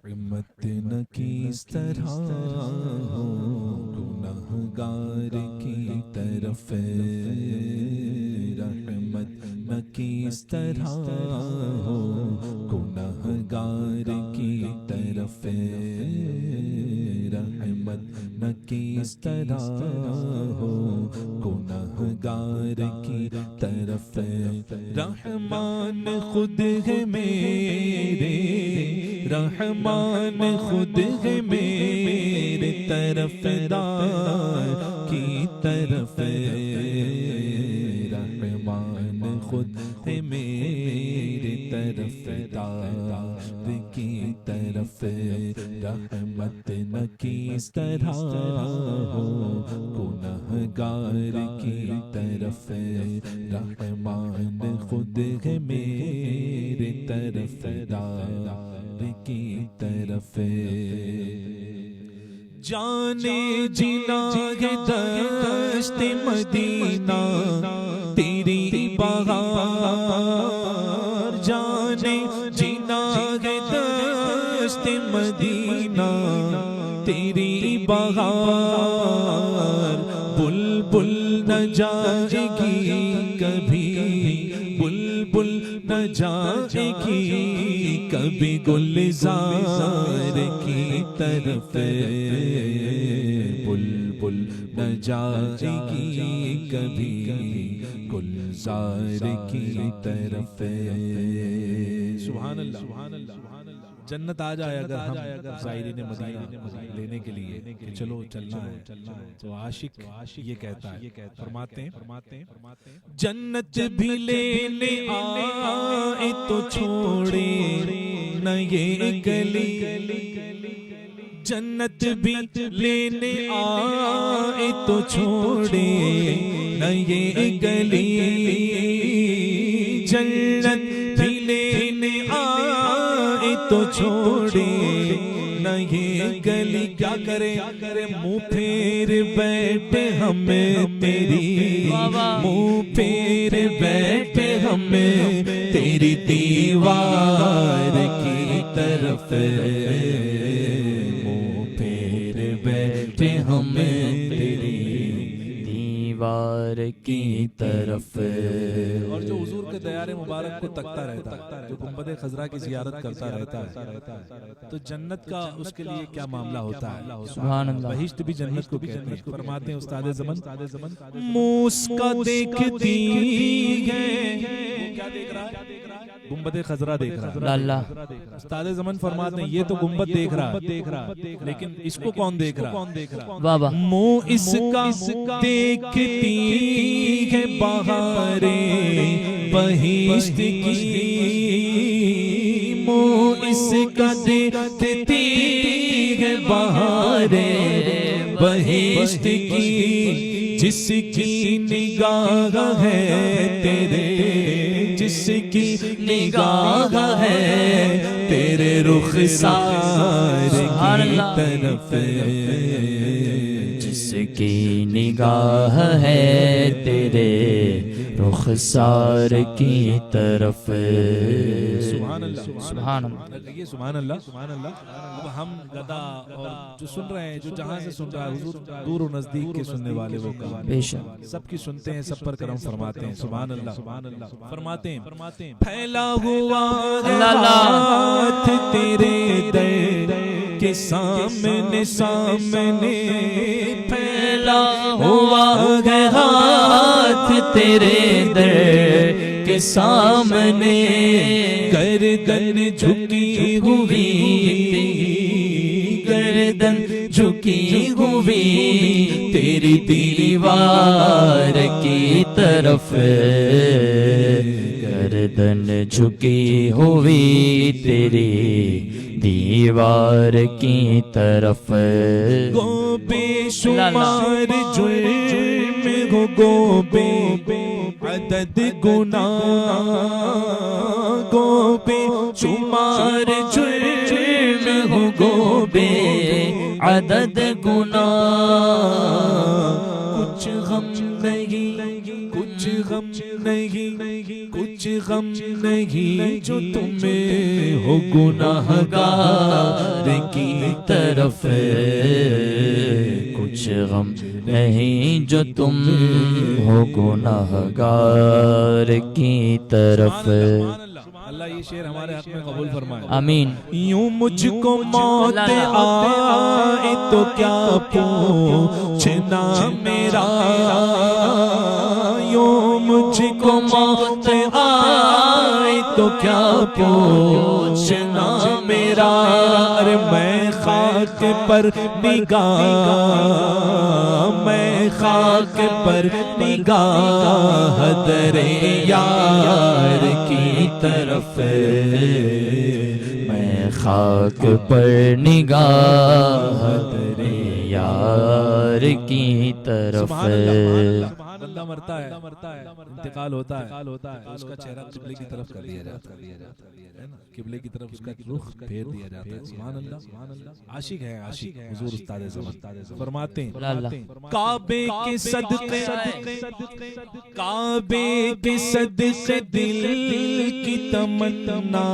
رحمت نہ کس طرح ہو گناہگار کی طرف، رحمت نہ کس طرح ہو گناہگار کی طرف، رحمت نہ کس طرح ہو گناہگار کی طرف، رحمان خود ہے میرے، رحمان خود ہے میرے طرف دار کی طرف، رحمان خود ہے میرے طرف دار کی طرف، رحمت نہ کس طرح ہو گناہگار کی طرف، رحمان خود ہے میرے طرف دار کی طرف، جانے جنا ہے دشت مدینہ تیری بہار، جانے جنا ہے دشت مدینہ تیری بہار، بلبل نہ جائے گی کبھی، بلبل نہ جائے گی کبھی گلزار کی طرف، بلبل نہ جائے گی کبھی گلزار کی طرف، سبحان اللہ سبحان اللہ۔ جنت آ جائے اگر ہم زائرین مدینہ لینے کے لیے کہ چلو چلنا ہے، تو عاشق یہ کہتا ہے، فرماتے ہیں جنت بھی لینے آئے تو چھوڑے نہ یہ گلی، جنت بھی لینے آئے تو چھوڑے نہ یہ گلی، جنت بھی لینے آئے تو چھوڑے نہ یہ گلی، کیا کرے منہ پھیر بیٹھے ہمیں تیری، منہ پھیر بیٹھے ہمیں تیری دیوار کی طرف، منہ پھیر بیٹھے ہمیں تیری دیوار کی طرف، اور جو حضور کے دیار مبارک کو تکتا رہتا ہے، جو گنبد خضرا کی زیارت کرتا رہتا ہے، تو جنت کا اس کے لیے کیا معاملہ ہوتا ہے، سبحان اللہ۔ بہشت بھی جنت کو کہتے ہیں، فرماتے ہیں استاد زمن موسکا دیکھتی ہے، کیا دیکھ رہا ہے؟ گنبد خضرا دیکھ رہا ہے۔ استاد زمن فرماتے ہیں یہ تو گنبد دیکھ رہا ہے، لیکن اس کو کون دیکھ رہا ہے؟ منہ اس کا دیکھتی ہے بہاریں بہشت کی، منہ اس کا دیکھتی ہے بہاریں بہشت کی، جس کی نگاہ ہے تیرے، جس کی نگاہ ہے تیرے رخسار کی طرف، جس کی نگاہ ہے تیرے رخسار کی طرف، سبحان اللہ سبحان اللہ، یہ سبحان اللہ سبحان اللہ۔ اب ہم گدا اور جو سن رہے ہیں، جو جہاں سے سن رہا ہے، حضور دور و نزدیک کے سننے والے وہ بے شک سب کی سنتے ہیں، سب پر کرم فرماتے ہیں، سبحان اللہ سبحان اللہ۔ فرماتے ہیں پھیلا ہوا ہاتھ تیرے در کے سامنے، سامنے پھیلا ہوا ہے ہاتھ تیرے در کے سامنے، گردن جھکی ہوئی، گردن جھکی ہوئی تیری دیوار کی طرف، گردن جھکی ہوئی تیری دیوار کی طرف، گو بے شمار جرم ہو، گو بے عدد گناہ، گو بے شمار جرم ہو، گو بے عدد گناہ، کچھ غم نہیں، کچھ غم نہیں کچھ غم نہیں جو تمہیں ہو گناہگار کی طرف، کچھ غم نہیں جو تم ہو گناہگار کی طرف۔ اللہ یہ شعر ہمارے حق میں قبول فرمائے، آمین۔ یوں مجھ کو موت آئے تو کیا پوچھنا میرا، یوں مجھ کو موت آئے تو کیا پوچھنا میرا، ارے میں خاک پر نگاہ، میں خاک پر نگاہ درے یار کی طرف، میں خاک پر نگاہ تیرے یار کی طرف۔ بندہ مرتا ہے، انتقال ہوتا ہے، اس کا چہرہ قبلے کی طرف کر دیا جاتا ہے، قبلے کی طرف اس کا رخ پھیر دیا جاتا ہے۔ سبحان اللہ، عاشق ہے عاشق، حضور استاد زمان فرماتے ہیں کعبے کے صدقے، کعبے کے صدقے دل کی تمنا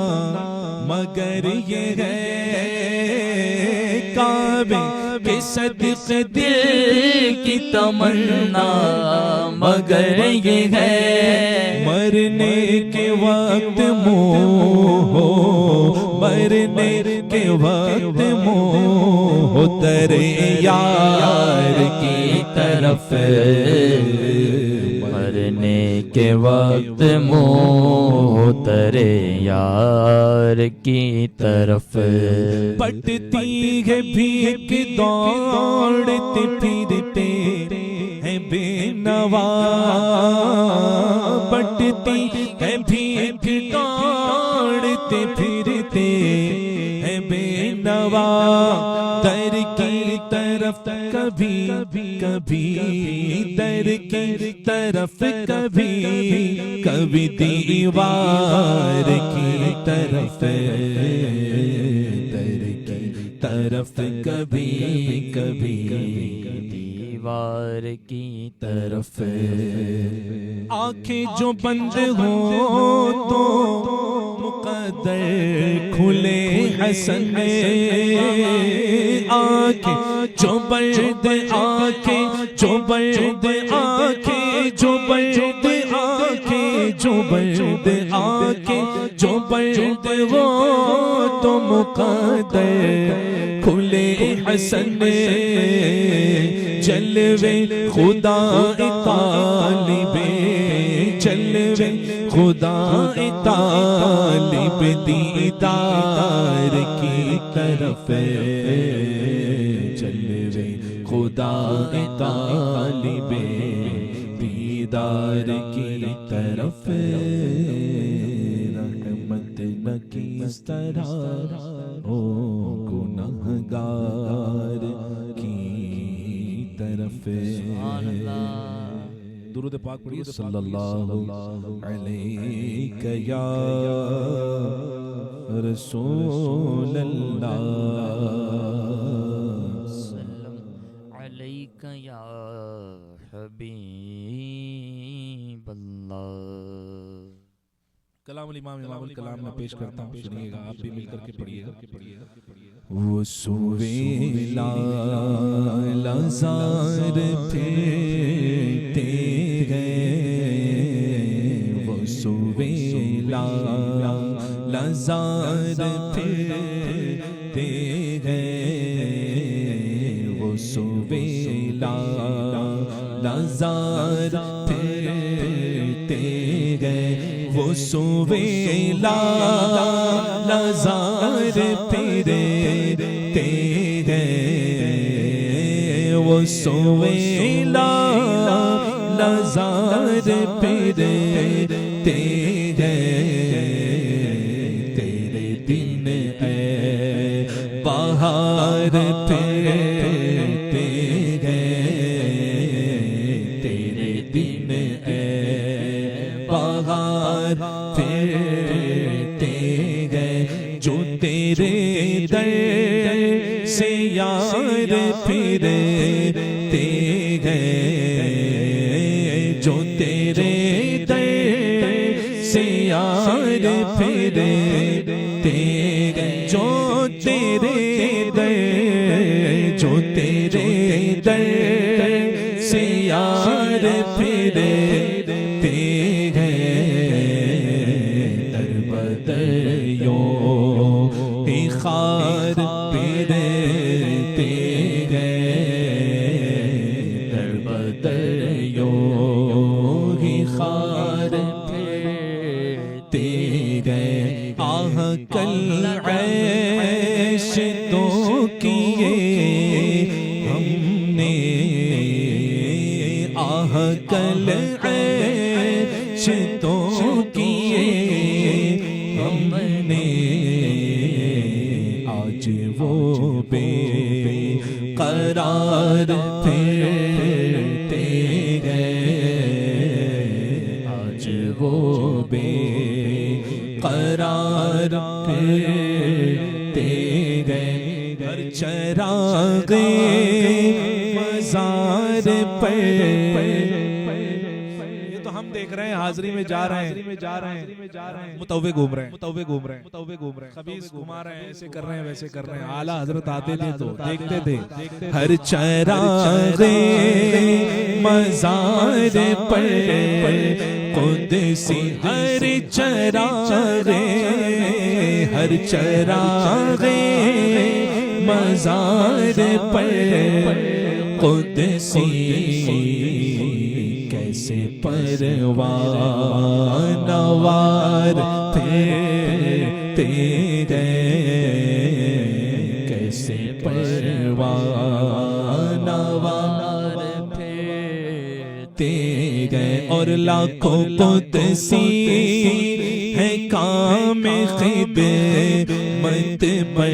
مگر یہ ہے، کعبے کے صدقے دل کی تمنا مگر یہ ہے، مرنے کے وقت منہ، مرنے کے وقت منہ تیرے یار کی طرف، مرنے کے وقت منہ تیرے یار کی طرف، پٹتی ہے بھیک دوڑتے پھرتے ہیں بے نوا، پٹتی ہے بھیک دوڑتے پھرتے ہیں بے نوا، در کی طرف کبھی کبھی، در کی طرف کبھی کبھی دیوار کی طرف، در کی طرف کبھی کبھی دیوار کی طرف، آنکھیں جو بند ہوں تو مقدر کھلے حسن میں، آنکھیں جو بند، آنکھیں جو بند، آنکھیں جو بند، آنکھیں جو بند، آنکھیں جو بند وہ تو مقدر کھلے حسن میں، جلوے خدا طالب، جلوے خدا طالب دیدار کی طرف، جلوے خدا طالب دیدار کی طرف، رحمت نہ کس طرح ہو گناہگار کی طرف۔ درود پاک پڑھیے صلی اللہ علیہ یا رسول اللہ، سلم علیک یا حبیب اللہ۔ کلام الامام امام الکلام میں پیش کرتا ہوں، سنیے گا، آپ بھی مل کر کے پڑھیے گا۔ وہ سویلا لازار پھرتے گئے، وہ سویلا لازار پھرتے گئے، وہ سویلا لازار پھرتے گئے، وہ سویلا لازار پھرتے گئے، وہ سویلا لازار پھرتے گئے، تیرے دن اے بہار پھرتے گئے، تیرے دن اے بہار پھرتے گئے، جو تیرے در سے یار پھرتے گئے، جو تیرے پھرتے جو تیرے در جو تیرے در سے یار پھرتے خار پھرتے گئے در بدر یوں ہی خار پھرتے گئے آہ کل عیش تو کیے ہم نے آہ کل عیش تو کیے ہم نے آج وہ بے قرار پھرتے گئے آج وہ بے قرار پھرتے گئے ہر چراغ مزار پر ہم دیکھ رہے ہیں حاضری میں جا رہے ہیں متوے گھوم رہے ہیں خبیث گھما رہے ہیں ایسے کر رہے ہیں ویسے کر رہے ہیں اعلیٰ حضرت آتے تھے تو دیکھتے تھے ہر چراغ مزار پر قدسی ہر چراغ مزار پر قدسی کیسے پروان وار پھرتے گئے کیسے پروان وار پھرتے گئے اور لاکھوں قدسی ہے کام خدمت پر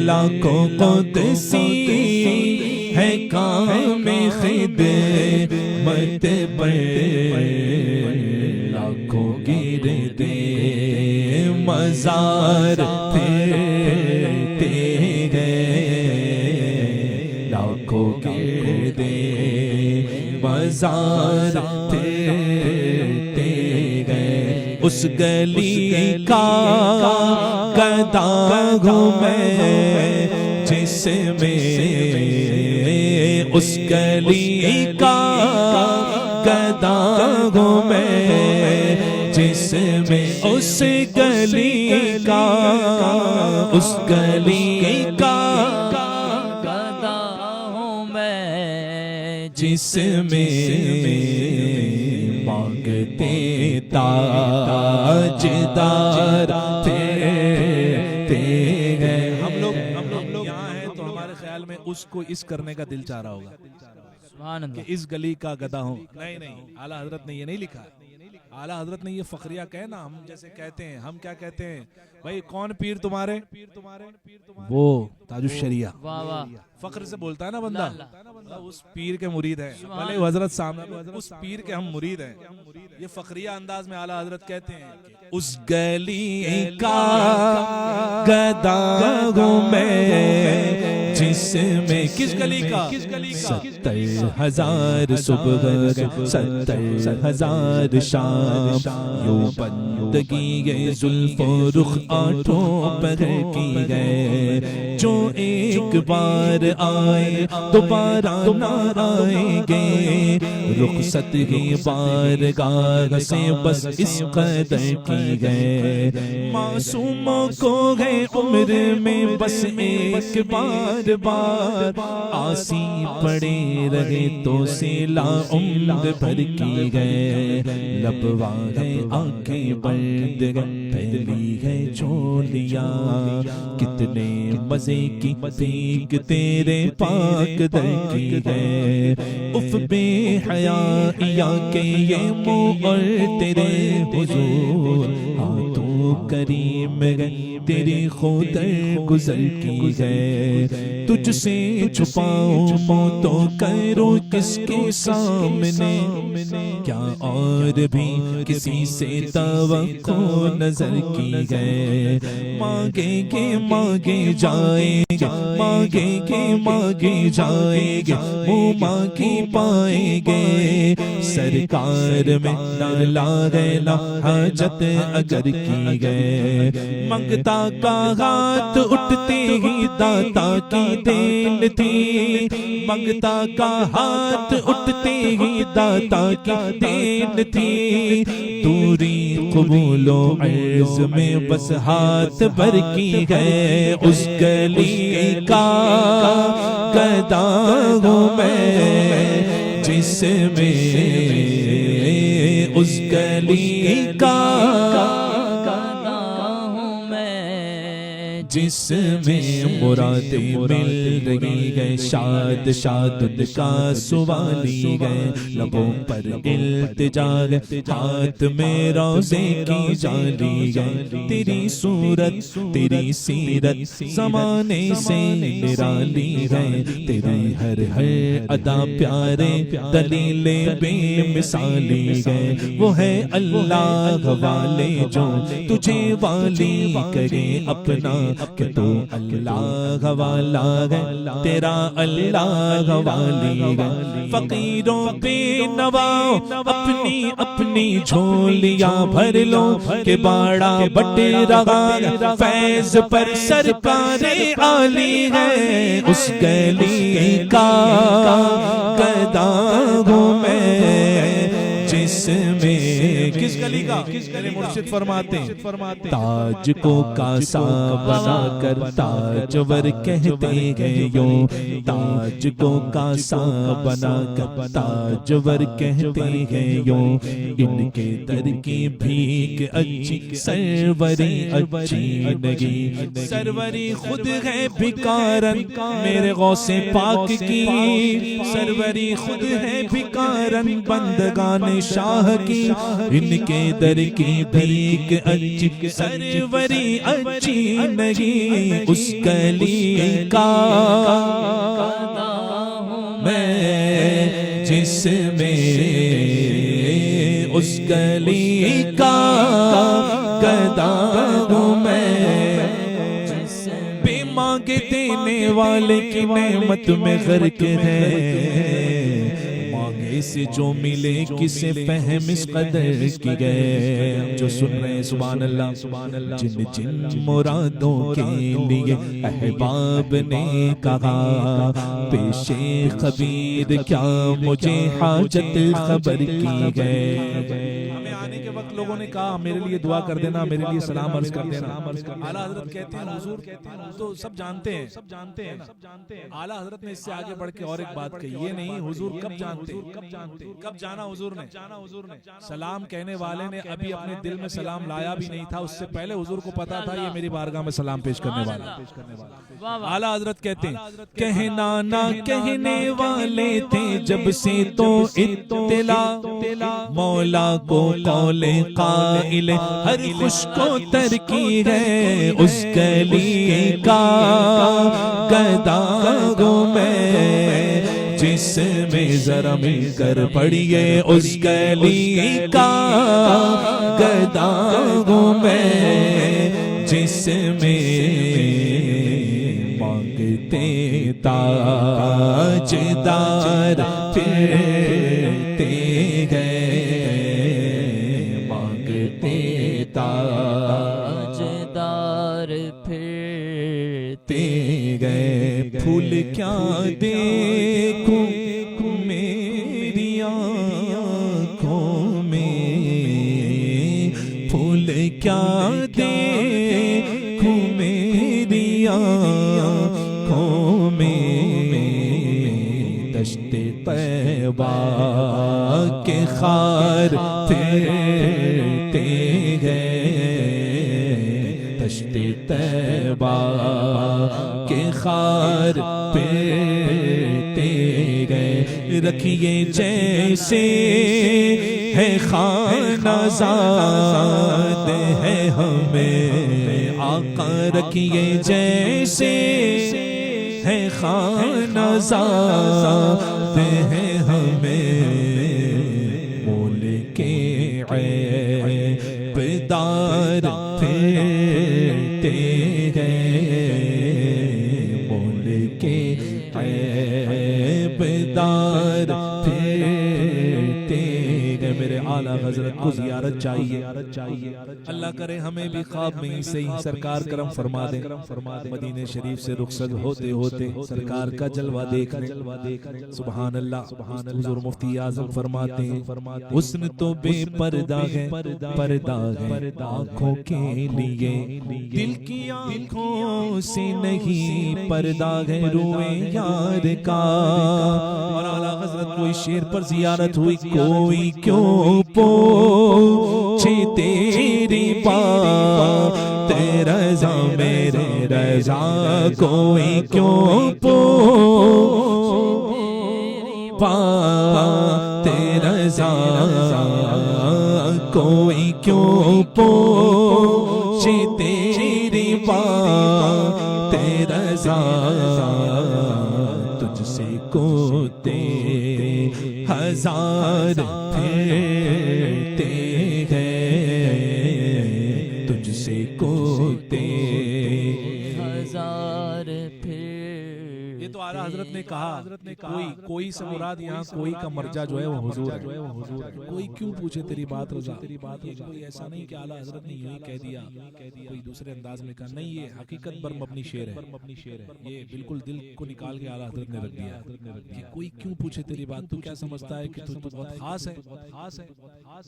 لاکھوں قدسی ہے کام خدمت پر لاکھوں گردے مزار پھرتے گئے لاکھوں گردے مزار پھرتے گئے اس گلی کا گدا ہوں میں جس میں اس گلی کا گدا ہوں میں جس میں اس گلی کا گدا ہوں میں جس میں مانگتے تاجدار پھرتے گئے ہم لوگ یہاں ہیں تو ہمارے خیال میں اس کو اس کرنے کا دل چاہ رہا ہوگا کہ اس گلی کا گدا ہوں نہیں اعلیٰ حضرت نے یہ نہیں لکھا اعلیٰ حضرت نے یہ فخریہ کہنا ہم جیسے کہتے ہیں ہم کیا کہتے ہیں بھائی کون پیر تمہارے وہ تاج الشریعہ فخر سے بولتا ہے نا بندہ اس پیر کے مرید ہیں بھلے وہ حضرت سامنے اس پیر کے ہم مرید ہیں یہ فخریہ انداز میں اعلیٰ حضرت کہتے ہیں اس گلی کا گدا ہوں میں جس میں کس گلی کا 70,000 صبح 70,000 شام یوں بندگی گئے زلف و رخ آنٹھوں پر کی گئے جو ایک بار آئے دوبارہ نہ آئیں گے رخصت ہی بارگاہ سے بس اس قدر کی گئے معصوموں کو گئے عمر میں بس ایک بار آسی پڑے رہے تو سیلا عمر بھر کی گئے لبوا گئے آنکھیں بند گئے پھیلی گئے چولیاں کتنے مزے کی بھیک تیرے پاک در کی گئے اف بے حیاء کے یہ منہ اور تیرے حضور ہاتھوں کریم گئے تیری خود گزر کی ہے، تجھ سے چھپاؤں منہ تو کروں کس کے سامنے، کیا اور بھی کسی سے توقع نظر کی ہے، مانگیں گے مانگے جائیں گے، مانگیں گے مانگے جائیں گے، منہ مانگی پائیں گے، سرکار میں نہ لاغے نہ حاجت اگر کی گئے، منگتا کا ہاتھ اٹھتے ہی داتا کی دین تھی، منگتا کا ہاتھ اٹھتے ہی داتا کی دین تھی، دوری قبول و عرض میں بس ہاتھ بھر کی ہے، اس گلی کا گدا ہوں میں جس میں، اس گلی کا جس میں مرادیں مل رہی گئے، شاد شاد ان کا سوالی گئے، لبوں پر التجا گئے، ہاتھ میں روزے کی جالی گئے، تیری صورت تیری سیرت زمانے سے نرالی گئے، تیری ہر ہر ادا پیارے دلیلیں بے مثالی گئے، وہ ہے اللہ والے جو تجھے والی کرے اپنا، کہ تو اللہ والا ہے تیرا اللہ والی ہے، فقیروں بے نواؤں اپنی اپنی جھولیاں بھر لو، کہ باڑا بٹ رہا فیض پر سرکار عالی ہے، اس گلی کا گدا ہوں میں جس میں، کس گلی کا میرے مرشد فرماتے ہیں، تاج کو کاسا بنا کر تاجور کہتے ہیں یوں، تاج کو کاسا بنا کر تاجور کہتے ہیں یوں، ان کے در کی بھیک اچھی سروری اچھی نہیں، سروری خود ہے بھکارن میرے غوث پاک کی، سروری خود ہے بھکارن بندگان شاہ کی، ان کے در کی بھیک اچھی سروری اچھی نہیں، اس گلی کا میں جس میں، اس گلی کا گدا ہوں میں، بے مانگے دینے والے کی نعمت میں غرق ہے، سے جو ملے کسے فہم اس قدر کی گئے، جو سن رہے ہیں سبحان اللہ، جن جن مرادوں کے لیے احباب نے کہا، پیش خبیر کیا مجھے حاجت خبر کی گئے، ہمیں آنے کے وقت لوگوں نے کہا میرے لیے دعا کر دینا، میرے لیے سلام عرض کر دینا، اعلیٰ حضرت کہتے ہیں حضور تو سب جانتے ہیں، اعلیٰ حضرت نے اس سے آگے بڑھ کے اور ایک بات کہی، یہ نہیں حضور کب جانتے، کب جانا حضور نے، سلام کہنے والے نے ابھی اپنے دل میں سلام لایا بھی نہیں تھا، اس سے پہلے حضور کو پتا تھا یہ میری بارگاہ میں سلام پیش کرنے والا، اعلیٰ حضرت کہتے ہیں کہنا نہ کہنے والے تھے جب سے تو اطلاع، مولا کو قول قائل ہر خوش کو ترکی ہے، اس گلی کا گدا ہوں میں جس میں، ذرا مل کر پڑھیے، اس گلی کا گدا ہوں میں جس میں، مانگتے تاج دار پھرتے گئے، مانگتے تاج دار پھرتے گئے، پھول کیا دیکھوں میری آنکھوں میں، پھول کیا دیکھوں میری آنکھوں میں، دشت طیبہ کے خار پھرتے گئے، دشت طیبہ کے خار پھرتے گئے رکھیے جیسے ہے خانہ زاد ہے ہمیں آقا رکھیے جیسے ہے خانہ زاد ہے ہمیں مول کے عیب دار پھرتے گئے مول کے عیب دار پھرتے گئے میرے اعلیٰ حضرت کو زیارت چاہیے اللہ کرے ہمیں بھی خواب میں ہی صحیح سرکار کرم فرما دے مدینہ شریف سے رخصت ہوتے ہوتے سرکار کا جلوہ دیکھنے سبحان اللہ حضور مفتی اعظم فرماتے ہیں حسن تو بے پردہ ہے پردہ ہے آنکھوں کے لیے دل کی آنکھوں سے نہیں پردہ ہے روئے یار کا اور اعلیٰ حضرت کوئی شیر پر زیارت ہوئی کوئی کیوں پوچھے تیری بات رضا میرے رضا کوئی کیوں پوچھے بات رضا کوئی کیوں پوچھے تیری بات رضا تجھ سے کوتے ہزار پھرتے گئے تجھ سے کوتے ہزار پھر یہ تو اعلیٰ حضرت نے کہا کوئی سے مراد یہاں کوئی کا مرجع جو ہے وہ حضور ہے کوئی کیوں پوچھے تیری بات رضا کوئی ایسا نہیں کہ اعلیٰ حضرت نے یوں ہی کہہ دیا کوئی دوسرے انداز میں کہا نہیں یہ حقیقت پر مبنی شعر ہے یہ بالکل دل کو نکال کے اعلیٰ حضرت نے رکھ دیا کہ کوئی کیوں پوچھے تیری بات تو کیا سمجھتا ہے کہ تو بہت خاص ہے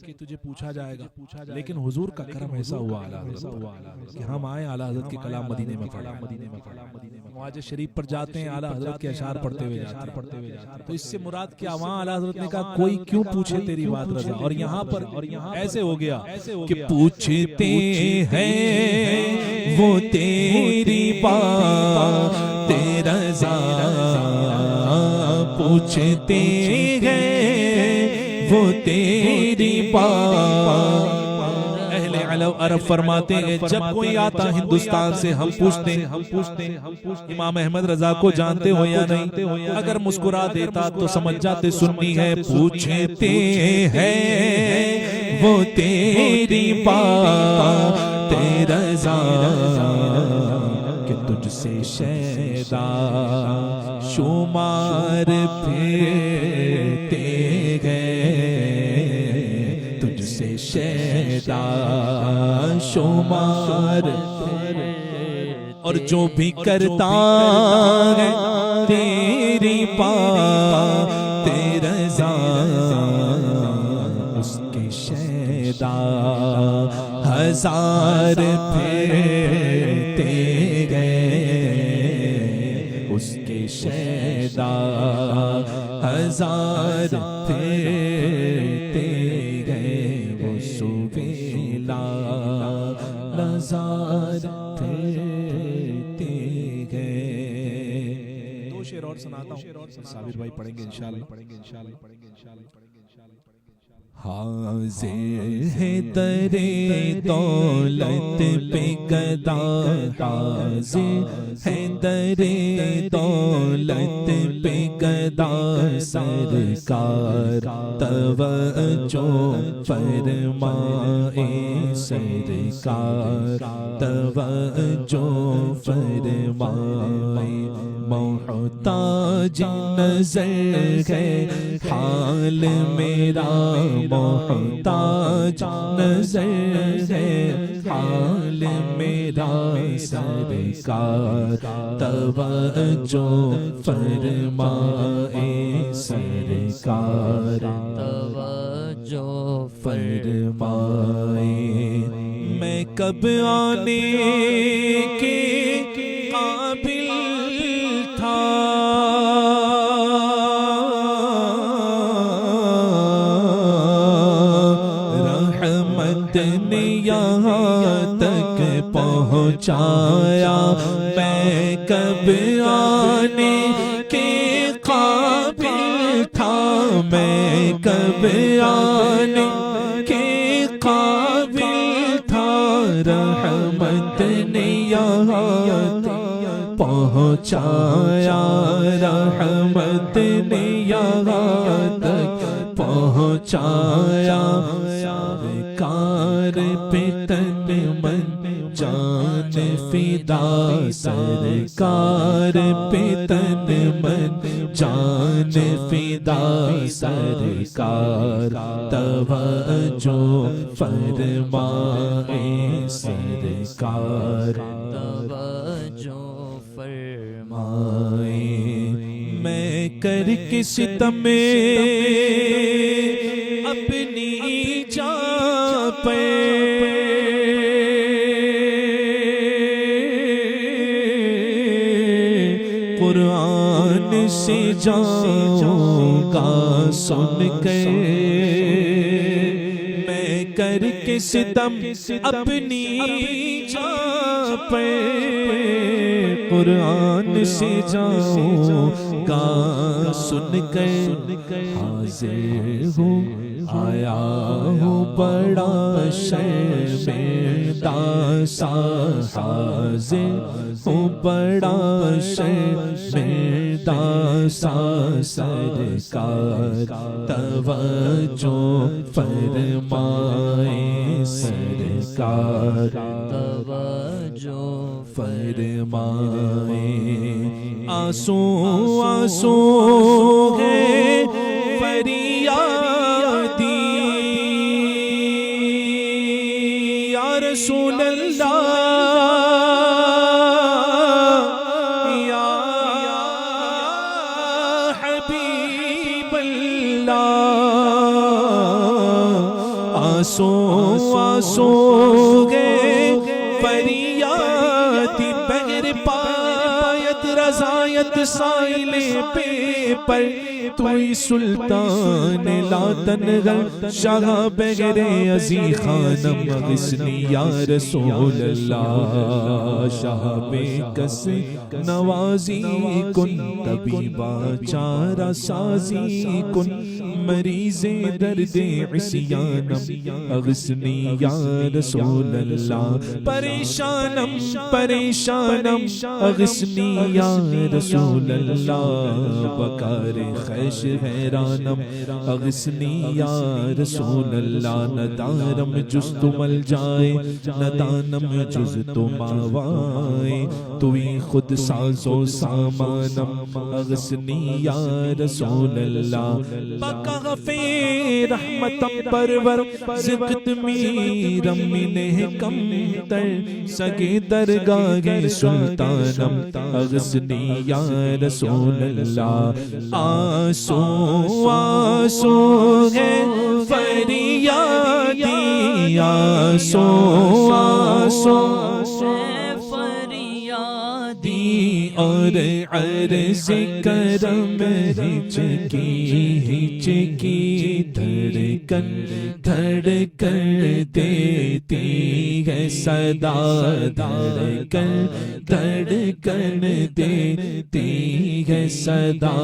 کہ تجھے پوچھا جائے گا لیکن حضور کا کرم ایسا ہوا اعلیٰ حضرت کہ ہم آئے اعلیٰ حضرت کے کلام مدینے میں پڑھا معاذ شریف پر جاتے ہیں اعلیٰ حضرت کے اشعار پڑھتے ہوئے جاتے ہیں تو اس سے مراد کیا وہاں اعلیٰ حضرت نے کہا کوئی کیوں پوچھے تیری بات رضا اور یہاں پر ایسے ہو گیا کہ پوچھتے ہیں وہ تیری بات رضا پوچھتے ہیں وہ تیری بات عرب فرماتے ہیں جب کوئی آتا ہندوستان سے ہم پوچھتے ہیں امام احمد رضا کو جانتے ہو یا نہیں اگر مسکرا دیتا تو سمجھ جاتے سنی ہے پوچھتے ہیں وہ تیری بات رضا کہ تجھ سے شیدا شمار پھرتے گئے تجھ سے شیدا شمار اور جو بھی کرتا ہے تیری بات رضا اس کے شیدا ہزار پھرتے گئے اس کے شیدا ہزار پھرتے گئے وہ سویلا نظار پھرتے گئے دو شعر اور سناتا ہوں صابر بھائی پڑھیں گے انشاءاللہ حاضر ہے در دولت پہ گدا حاضر ہے در دولت پہ گدا سرکار توجہ فرمائے سرکار توجہ فرمائے محتاج نظر ہے حال میرا محتاج نظر ہے حال میرا سرکار توجہ فرمائے سرکار توجہ فرمائے میں کب آنے کے قابل تھا رحمت نے یہاں تک پہنچایا میں کب آنے کے قابل میں کب آنے کے قابل تھا، رحمت نے یہاں پہنچایا، رحمت نے یہاں تک پہنچایا، سرکار پہ تن من جان فدا، سرکار پہ تن من جان فدا، سرکار توجہ فرمائے، سرکار توجہ فرمائے۔ میں کر کے ستم اپنی جان پہ قرآن سے جاؤں گا سن کے، میں کر کے ستم اپنی جان پہ قرآن سے جاؤں گا سن کے، حاضر ہوں آیا ہوں بڑا شرمندہ سا، حاضر ہوں بڑا شرمندہ سا، سرکار توجہ فرمائے، سرکار توجہ فرمائے۔ آنسو آنسو ہے فریادی یا رسول اللہ، یا حبیب اللہ، آنسو آنسو ہے فریادی، بغیر پایت رضایت سائل پہ پر، توئی سلطان لا تنغر شاہ بغیر عزی خانم، اغثنی یا رسول اللہ، شاہ بے کس نوازی کن، طبیبہ چارہ سازی کن، مریض درد عصیانم، اغثنی یا رسول اللہ، پریشانم پریشانم، اغثنی یا رسول اللہ، بکار خیش حیرانم، اغثنی یا رسول اللہ، ندارم جز تو مل جائے، ندانم جز تو ماوائے، توی خود ساز و سامانم، اغثنی یا رسول اللہ، بکغفی رحمتم پرور، زقت میرم منہ کم تر، سگے درگاہ سلطانم، اغثنی یا رسول اللہ، آنسو آنسو ہے فریادی، آنسو آنسو ہے فریادی، اور عرض کرم ہچکی ہچکی دھڑکن دھڑکن دیتی ہے صدا، دھڑکن دھڑکن دیتی ہے صدا،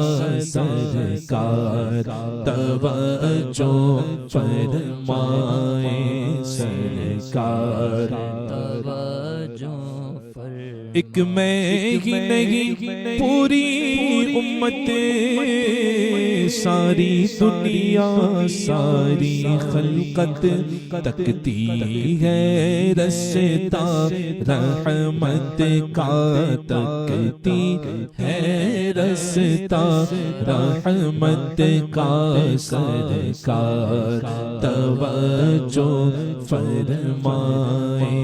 سرکار توجہ فرمائے، سرکار توجہ فرمائے۔ ایک میں ہی نہیں پوری امت، ساری دنیا ساری خلقت تکتی ہے رستا رحمت کا، تکتی ہے رستا رحمت کا، سرکار توجہ فرمائے،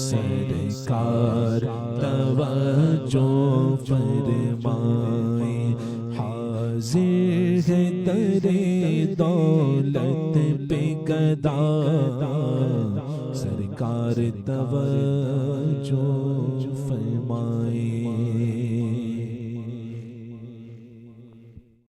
سرکار توجہ فرمائے، حاضر ہے ترے دولت پہ گدا، سرکار توجہ فرمائے۔